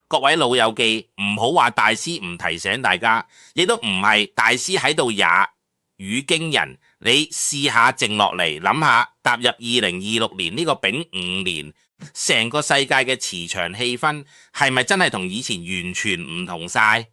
各位老友記，唔好話大師唔提醒大家，亦都唔係大師喺度也語驚人。你試下靜落嚟諗下，踏入2026年呢個丙午年，成個世界嘅磁場氣氛係咪真係同以前完全唔同晒？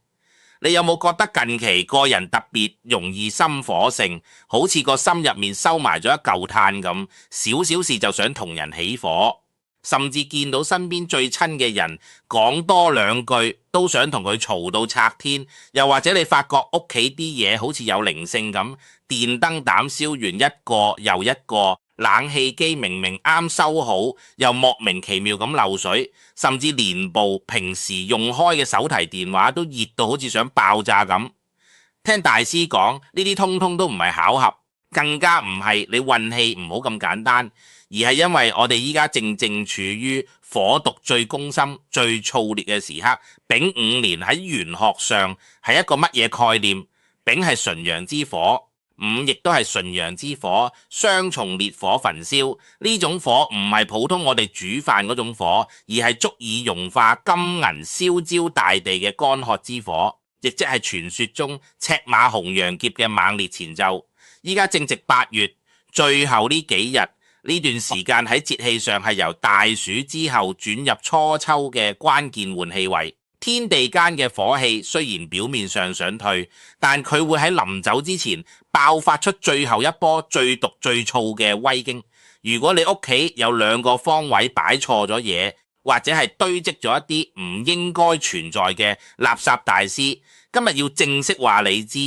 你有冇覺得近期個人特別容易心火盛，好似個心入面收埋咗一嚿炭咁，少少事就想同人起火，甚至見到身邊最親嘅人講多兩句都想同佢嘈到拆天，又或者你發覺屋企啲嘢好似有靈性咁，電燈膽燒完一個又一個，冷氣機明明啱收好，又莫名其妙咁漏水，甚至連部平時用開嘅手提電話都熱到好似想爆炸咁。聽大師講，呢啲通通都唔係巧合，更加唔係你運氣唔好咁簡單，而係因為我哋依家正處於火毒最攻心、最燥烈嘅時刻。丙午年喺玄學上係一個乜嘢概念？丙係純陽之火，午亦都係純陽之火，雙重烈火焚燒。呢種火唔係普通我哋煮飯嗰種火，而係足以融化金銀燒焦大地嘅乾渴之火，亦即係傳說中赤馬紅陽劫嘅猛烈前奏。依家正值8月，最後呢幾日，呢段時間喺節氣上係由大暑之後轉入初秋嘅關鍵換氣位。天地間嘅火氣雖然表面上想退，但佢會喺臨走之前爆發出最後一波最毒最燥嘅威驚。如果你屋企有2個方位擺錯咗嘢，或者係堆積咗一啲唔應該存在嘅垃圾，大師今日要正式話你知，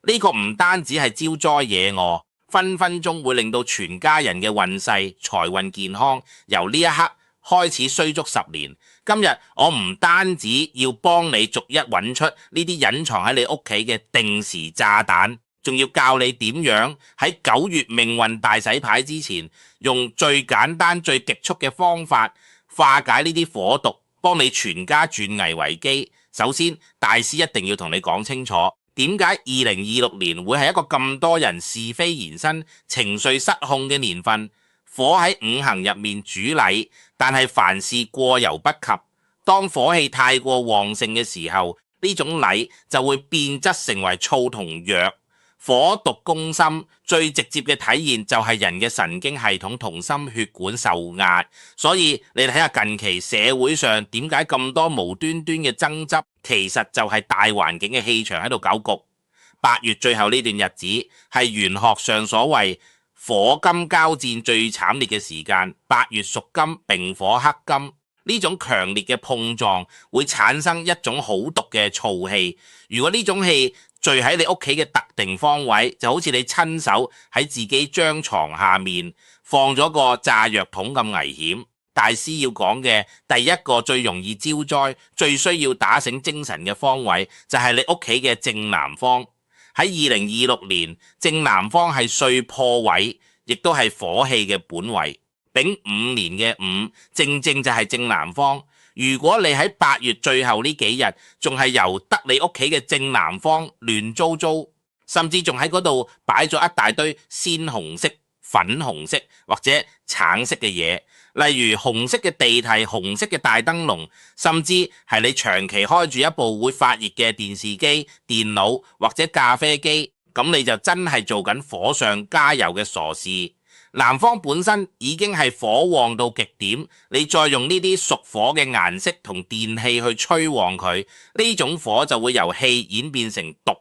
呢個唔單止係招災惹禍，分分鐘會令到全家人嘅運勢、財運、健康由呢一刻開始衰足10年。今日我唔單止要幫你逐一揾出呢啲隱藏喺你屋企嘅定時炸彈，仲要教你點樣喺9月命運大洗牌之前，用最簡單最極速嘅方法化解呢啲火毒，幫你全家轉危為機。首先，大師一定要同你講清楚，點解2026年會係一個咁多人是非延伸、情緒失控嘅年份？火喺五行入面主禮，但係凡事過猶不及。當火氣太過旺盛嘅時候，呢種禮就會變質成為燥同弱。火毒攻心，最直接嘅體現就係人嘅神經系統同心血管受壓。所以你睇下近期社會上點解咁多無端端嘅爭執，其實就係大環境嘅氣場喺度搞局。8月最後呢段日子係玄學上所謂火金交戰最慘烈嘅時間。8月屬金，並火克金，呢種強烈嘅碰撞會產生一種好毒嘅燥氣。如果呢種氣聚喺你屋企嘅特定方位，就好似你親手喺自己張床下面放咗個炸藥桶咁危險。大師要講嘅第一個最容易招災、最需要打醒精神嘅方位，就係你屋企嘅正南方。喺2026年，正南方係歲破位，亦都係火氣嘅本位。丙午年嘅午，正正就係正南方。如果你喺8月最後呢幾日，仲係由得你屋企嘅正南方亂糟糟，甚至仲喺嗰度擺咗一大堆鮮紅色、粉紅色或者橙色嘅嘢，例如紅色嘅地梯、紅色嘅大燈籠，甚至係你長期開住一部會發熱嘅電視機、電腦或者咖啡機，咁你就真係做緊火上加油嘅傻事。南方本身已經係火旺到極點，你再用呢啲屬火嘅顏色同電器去催旺佢，呢種火就會由氣演變成毒。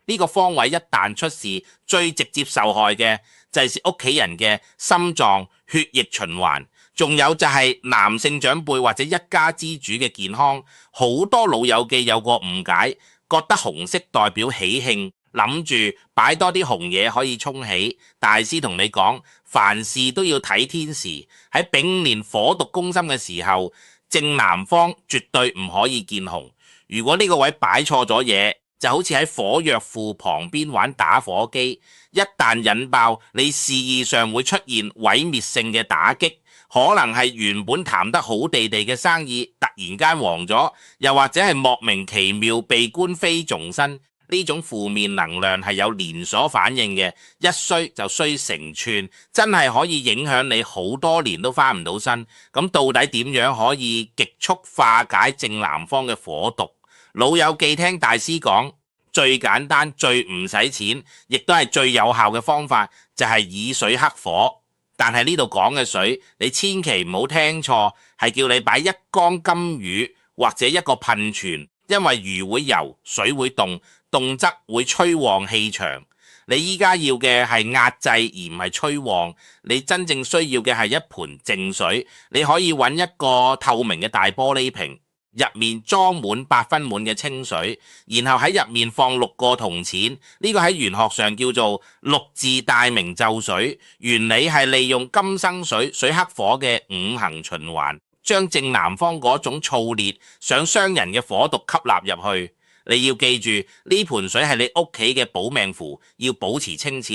呢個方位一旦出事，最直接受害嘅就係屋企人嘅心臟、血液循環，仲有就係男性長輩或者一家之主嘅健康。好多老友記有個誤解，覺得紅色代表喜慶，諗住擺多啲紅嘢可以沖喜。大師同你講，凡事都要睇天時。喺丙年火毒攻心嘅時候，正南方絕對唔可以見紅。如果呢個位擺錯咗嘢，就好似喺火藥庫旁邊玩打火機，一旦引爆，你事業上會出現毀滅性嘅打擊。可能係原本談得好地地嘅生意突然間黃咗，又或者係莫名其妙被官非終身。呢種負面能量係有連鎖反應嘅，一衰就衰成串，真係可以影響你好多年都翻唔到身。咁到底點樣可以極速化解正南方嘅火毒？老友記聽大師講，最簡單、最唔使錢，亦都係最有效嘅方法，就係以水克火。但係呢度講嘅水，你千祈唔好聽錯，係叫你擺一缸金魚或者一個噴泉，因為魚會游，水會動，動則會催旺氣場。你依家要嘅係壓制而唔係催旺，你真正需要嘅係一盆淨水。你可以揾一個透明嘅大玻璃瓶，入面裝滿8分滿嘅清水，然後喺入面放6個銅錢，呢個喺玄學上叫做6字大明咒水。原理係利用金生水、水克火嘅5行循環，將正南方嗰種燥烈想傷人嘅火毒吸納入去。你要記住，呢盆水係你屋企嘅保命符，要保持清澈。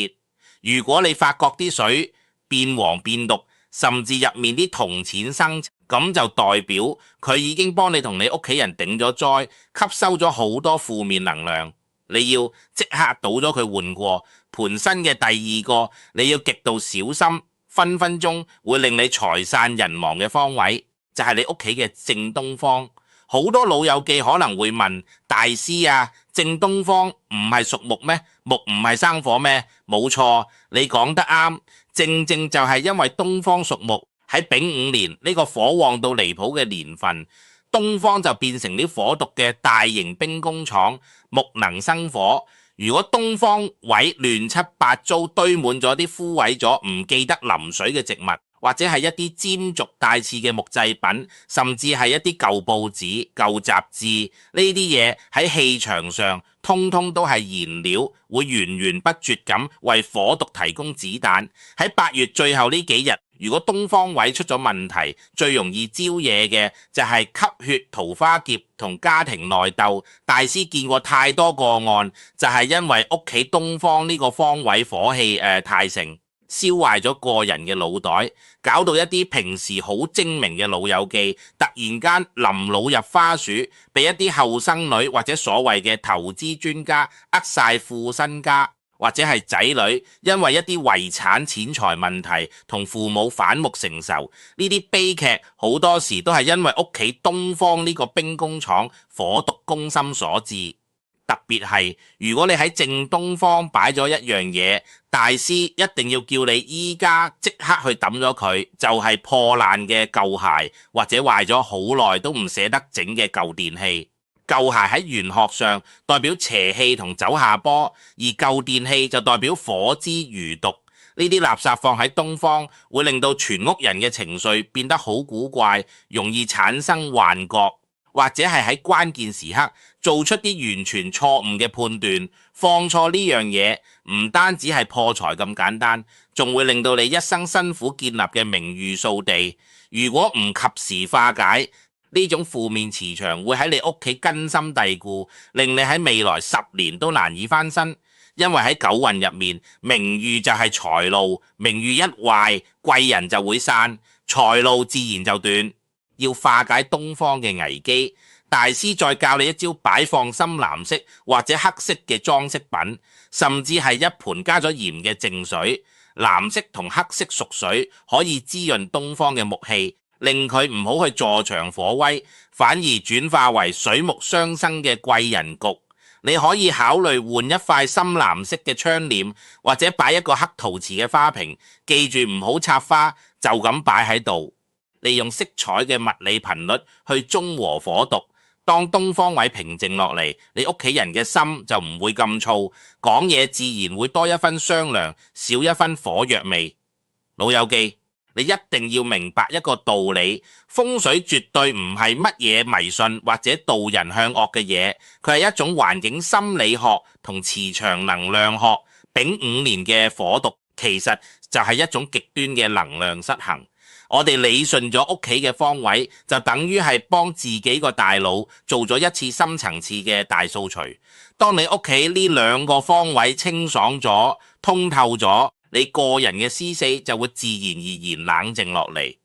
如果你發覺啲水變黃變毒，甚至入面啲銅錢生，咁就代表佢已經幫你同你屋企人頂咗災，吸收咗好多負面能量。你要即刻倒咗佢換過。盤身嘅第二個，你要極度小心，分分鐘會令你財散人亡嘅方位，就係你屋企嘅正東方。好多老友記可能會問大師啊，正東方唔係屬木咩？木唔係生火咩？冇錯，你講得啱，正正就係因為東方屬木，喺丙午年呢個火旺到離譜嘅年份，東方就變成啲火毒嘅大型兵工廠，木能生火。如果東方位亂七八糟堆滿咗啲枯萎咗唔記得淋水嘅植物，或者係一啲尖俗帶刺嘅木製品，甚至係一啲舊報紙、舊雜誌，呢啲嘢喺氣場上通通都係燃料，會源源不絕咁為火毒提供子彈。喺8月最後呢幾日，如果東方位出咗問題，最容易招惹嘅就係吸血、桃花劫同家庭內鬥。大師見過太多個案，就係因為屋企東方呢個方位火氣太盛，燒壞咗個人嘅腦袋，搞到一啲平時好精明嘅老友記，突然間臨老入花鼠，俾一啲後生女或者所謂嘅投資專家呃晒副身家，或者係仔女因為一啲遺產錢財問題同父母反目成仇。呢啲悲劇好多時都係因為屋企東方呢個兵工廠火毒攻心所致。特別係如果你喺正東方擺咗一樣嘢，大師一定要叫你依家即刻去抌咗佢，就係破爛嘅舊鞋，或者壞咗好耐都唔捨得整嘅舊電器。舊鞋喺玄學上代表邪氣同走下坡，而舊電器就代表火之餘毒。呢啲垃圾放喺東方，會令到全屋人嘅情緒變得好古怪，容易產生幻覺，或者係喺關鍵時刻做出啲完全錯誤嘅判斷。放錯呢樣嘢唔單止係破財咁簡單，仲會令到你一生辛苦建立嘅名譽掃地。如果唔及時化解，呢種負面磁場會喺你屋企根深蒂固，令你喺未來10年都難以翻身。因為喺九運入面，名譽就係財路，名譽一壞，貴人就會散，財路自然就斷。要化解東方嘅危機，大師再教你一招擺放深藍色或者黑色嘅裝飾品，甚至係一盆加咗鹽嘅淨水。藍色同黑色屬水，可以滋潤東方嘅木氣，令佢唔好去助長火威，反而轉化為水木相生嘅貴人局。你可以考慮換一塊深藍色嘅窗簾，或者擺一個黑陶瓷嘅花瓶，記住唔好插花，就咁擺喺度。利用色彩嘅物理頻率去中和火毒。當東方位平靜落嚟，你屋企人嘅心就唔會咁燥，講嘢自然會多一分商量，少一分火藥味。老友記，你一定要明白一個道理，風水絕對唔係乜嘢迷信或者導人向惡嘅嘢，佢係一種環境心理學同磁場能量學。丙午年嘅火毒其實就係一種極端嘅能量失衡。我哋理順咗屋企嘅方位，就等於係幫自己個大腦做咗一次深層次嘅大掃除。當你屋企呢2個方位清爽咗、通透咗，你個人嘅思緒就會自然而然冷靜落嚟。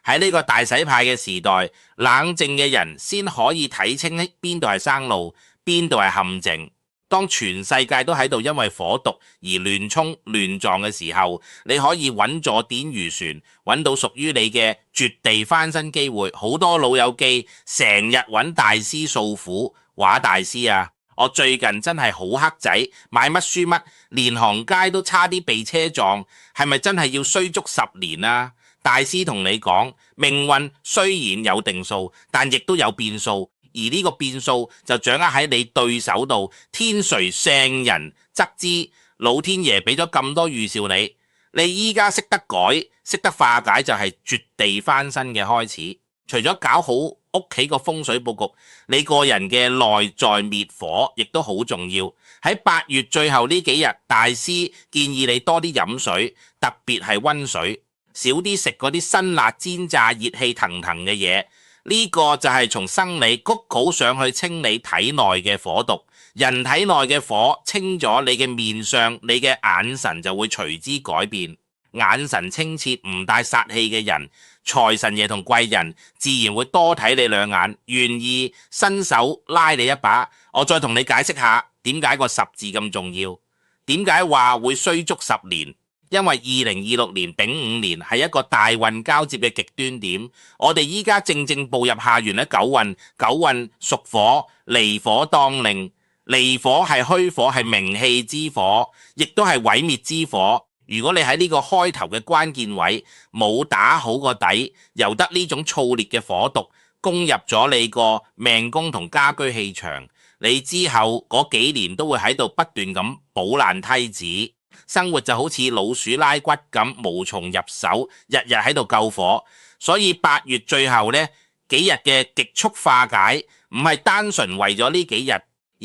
喺呢個大洗牌嘅時代，冷靜嘅人先可以睇清邊度係生路，邊度係陷阱。當全世界都喺度因為火毒而亂衝亂撞嘅時候，你可以穩坐點漁船，揾到屬於你嘅絕地翻身機會。好多老友記成日揾大師訴苦，話大師啊，我最近真係好黑仔，買乜輸乜，連行街都差啲被車撞，係咪真係要衰足10年啊？大師同你講，命運雖然有定數，但亦都有變數。而呢個變數就掌握喺你對手度，天垂聖人則之，老天爺俾咗咁多預兆你，你依家識得改，識得化解就係絕地翻身嘅開始。除咗搞好屋企個風水佈局，你個人嘅內在滅火亦都好重要。喺8月最後呢幾日，大師建議你多啲飲水，特別係溫水，少啲食嗰啲辛辣煎炸熱氣騰騰嘅嘢。呢個就係從生理谷稿上去清理體內嘅火毒，人體內嘅火清咗，你嘅面相、你嘅眼神就會隨之改變。眼神清澈唔帶殺氣嘅人，財神爺同貴人自然會多睇你2眼，願意伸手拉你一把。我再同你解釋下點解個10字咁重要，點解話會衰足10年。因為2026年丙午年係一個大運交接嘅極端點，我哋依家正步入下元嘅九運，九運屬火，離火當令，離火係虛火，係名氣之火，亦都係毀滅之火。如果你喺呢個開頭嘅關鍵位冇打好個底，由得呢種燥烈嘅火毒攻入咗你個命宮同家居氣場，你之後嗰幾年都會喺度不斷咁補爛梯子。生活就好似老鼠拉骨咁，無從入手，日日喺度救火。所以8月最後呢幾日嘅極速化解，唔係單純為咗呢幾日，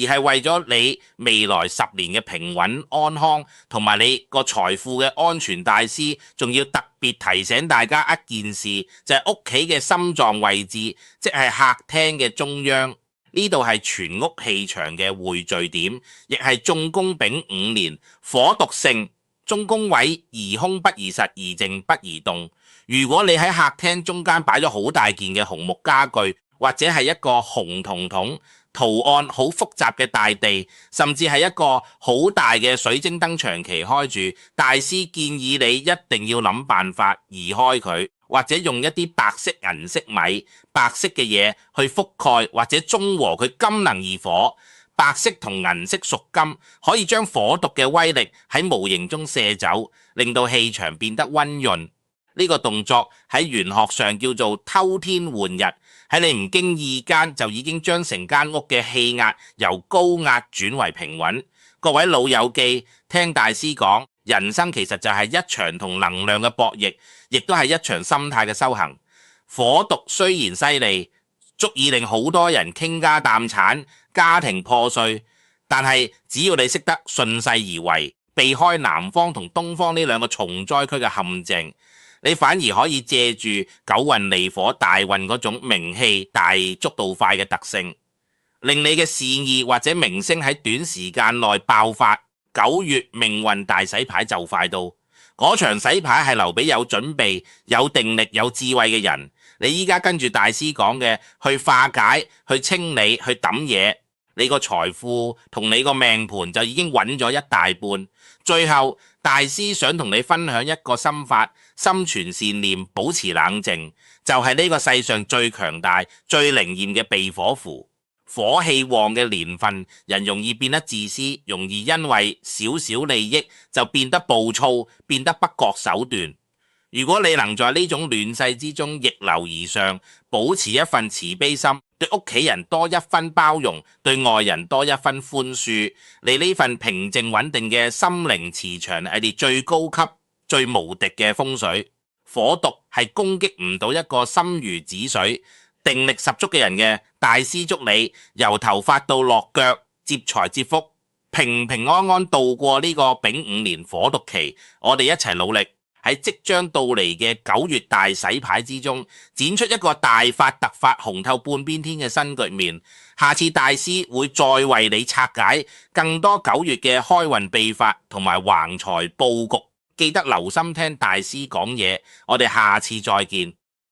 而係為咗你未來10年嘅平穩安康，同埋你個財富嘅安全。大師仲要特別提醒大家一件事，就係屋企嘅心臟位置，即係客廳嘅中央。呢度係全屋氣場嘅匯聚點，亦係中宮丙午年火毒盛，中宮位宜空不宜實，宜靜不宜動。如果你喺客廳中間擺咗好大件嘅紅木家具，或者係一個紅彤彤圖案好複雜嘅大地，甚至係一個好大嘅水晶燈長期開住，大師建議你一定要諗辦法移開佢，或者用一啲白色銀色米、白色嘅嘢去覆蓋或者中和佢，金能易火。白色同銀色屬金，可以將火毒嘅威力喺無形中射走，令到氣場變得溫潤。呢個動作喺玄學上叫做偷天換日，喺你唔經意間就已經將成間屋嘅氣壓由高壓轉為平穩。各位老友記，聽大師講，人生其實就係一場同能量嘅博弈，亦都係一場心態嘅修行。火毒雖然犀利，足以令好多人傾家蕩產、家庭破碎，但係只要你識得順勢而為，避開南方同東方呢2個重災區嘅陷阱，你反而可以借住九運離火大運嗰種名氣大速度快嘅特性，令你嘅事業或者名聲喺短時間內爆發。9月命運大洗牌就快到，嗰場洗牌係留俾有準備、有定力、有智慧嘅人。你依家跟住大師講嘅去化解、去清理、去抌嘢，你個財富同你個命盤就已經穩咗一大半。最後大師想同你分享一個心法：心存善念，保持冷靜，就係呢個世上最強大、最靈驗嘅避火符。火氣旺嘅年份，人容易變得自私，容易因為少少利益就變得暴躁，變得不擇手段。如果你能在呢種亂世之中逆流而上，保持一份慈悲心，對屋企人多一分包容，對外人多一分寬恕，你呢份平靜穩定嘅心靈磁場係你最高級、最無敵嘅風水。火毒係攻擊唔到一個心如止水、定力十足嘅人嘅。大師祝你由頭髮到落腳，接財接福，平平安安度過呢個丙午年火毒期。我哋一齊努力，喺即將到嚟嘅9月大洗牌之中，展出一個大發特發、紅透半邊天嘅新局面。下次大師會再為你拆解更多9月嘅開運秘法同埋橫財佈局，記得留心聽大師講嘢。我哋下次再見。